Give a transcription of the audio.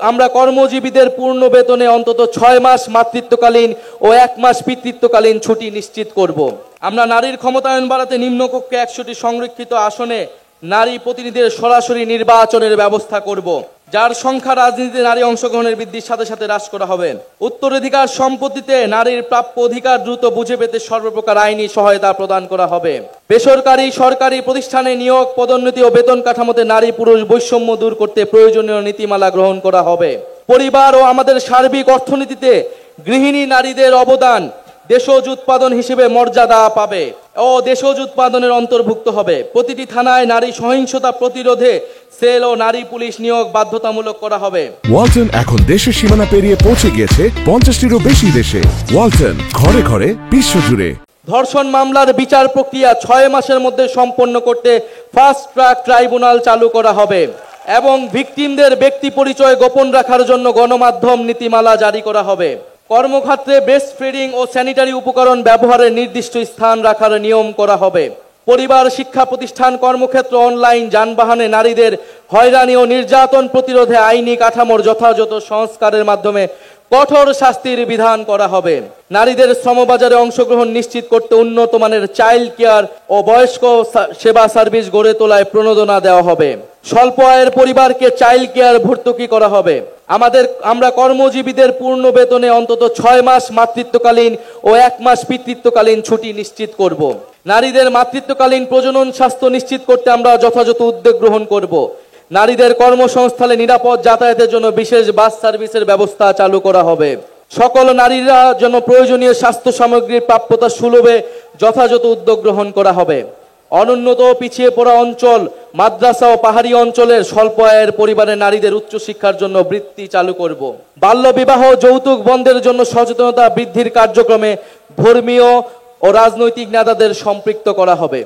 আমরা কর্মজীবীদের পূর্ণ বেতনে অন্তত 6 মাস মাতৃত্বকালীন ও 1 মাস পিতৃত্বকালীন ছুটি নিশ্চিত করব। আমরা নারীর ক্ষমতায়ন বাড়াতে নিম্নকক্ষে 100টি সংরক্ষিত আসনে নারী প্রতিনিধিদের সরাসরি নির্বাচনের ব্যবস্থা করব, যার সংখ্যা রাজনীতিতে নারী অংশগ্রহণের বৃদ্ধির সাথে সাথে হ্রাস করা হবে। উত্তরাধিকার সম্পত্তিতে নারীর প্রাপ্য অধিকার দ্রুত বুঝে পেতে সর্বপ্রকার আইনি সহায়তা প্রদান করা হবে। বেসরকারি সরকারি প্রতিষ্ঠানে নিয়োগ, পদোন্নতি ও বেতন কাঠামোতে নারী পুরুষ বৈষম্য দূর করতে প্রয়োজনীয় নীতিমালা গ্রহণ করা হবে। পরিবার ও আমাদের সার্বিক অর্থনীতিতে গৃহিণী নারীদের অবদান দেশজ উৎপাদন হিসেবে মর্যাদা পাবে ও দেশজ উৎপাদনের অন্তর্ভুক্ত হবে। প্রতিটি থানায় নারী সহিংসতা প্রতিরোধে সেল ও নারী পুলিশ নিয়োগ বাধ্যতামূলক করা হবে। ওয়ালটন এখন দেশের সীমানা পেরিয়ে পৌঁছে গিয়েছে 50টিরও বেশি দেশে। ওয়ালটন, ঘরে ঘরে বিশ্বজুড়ে। ধর্ষণ মামলার বিচার প্রক্রিয়া 6 মাসের মধ্যে সম্পন্ন করতে ফাস্ট ট্র্যাক ট্রাইব্যুনাল চালু করা হবে এবং ভিকটিমদের ব্যক্তি পরিচয় গোপন রাখার জন্য গণমাধ্যম নীতিমালা জারি করা হবে। কর্মক্ষেত্রে ব্রেস্ট ফিডিং ও স্যানিটারি উপকরণ ব্যবহারের নির্দিষ্ট স্থান রাখার নিয়ম করা হবে। পরিবার, শিক্ষা প্রতিষ্ঠান, কর্মক্ষেত্র, অনলাইন, যানবাহনে নারীদের হয়রানি ও নির্যাতন প্রতিরোধে আইনি কাঠামোর যথাযথ সংস্কারের মাধ্যমে কঠোর শাস্তির বিধান করা হবে। নারীদের শ্রমবাজারে অংশগ্রহণ নিশ্চিত করতে উন্নত মানের চাইল্ড কেয়ার ও বয়স্ক সেবা সার্ভিস গড়ে তোলায় প্রণোদনা দেওয়া হবে। স্বল্প আয়ের পরিবারকে চাইল্ড কেয়ার ভর্তুকি করা হবে। আমরা কর্মজীবীদের পূর্ণ বেতনে অন্তত 6 মাস মাতৃত্বকালীন ও 1 মাস পিতৃত্বকালীন ছুটি নিশ্চিত করব। নারীদের মাতৃত্বকালীন প্রজনন স্বাস্থ্য নিশ্চিত করতে আমরা যথাযথ উদ্যোগ গ্রহণ করব। নারীদের কর্মসংস্থানে নিরাপদ যাতায়াতের জন্য বিশেষ বাস সার্ভিসের ব্যবস্থা চালু করা হবে। সকল নারীরা যেন প্রয়োজনীয় স্বাস্থ্য সামগ্রীর প্রাপ্যতা সুলভে যথাযথ উদ্যোগ গ্রহণ করা হবে। অনুন্নত ও পিছিয়ে পড়া অঞ্চল, মাদ্রাসা ও পাহাড়ি অঞ্চলের স্বল্প আয়ের পরিবারের নারীদের উচ্চশিক্ষার জন্য বৃত্তি চালু করব। বাল্যবিবাহ, যৌতুক বন্ধের জন্য সচেতনতা বৃদ্ধির কার্যক্রমে ধর্মীয় ও রাজনৈতিক নেতাদের সম্পৃক্ত করা হবে।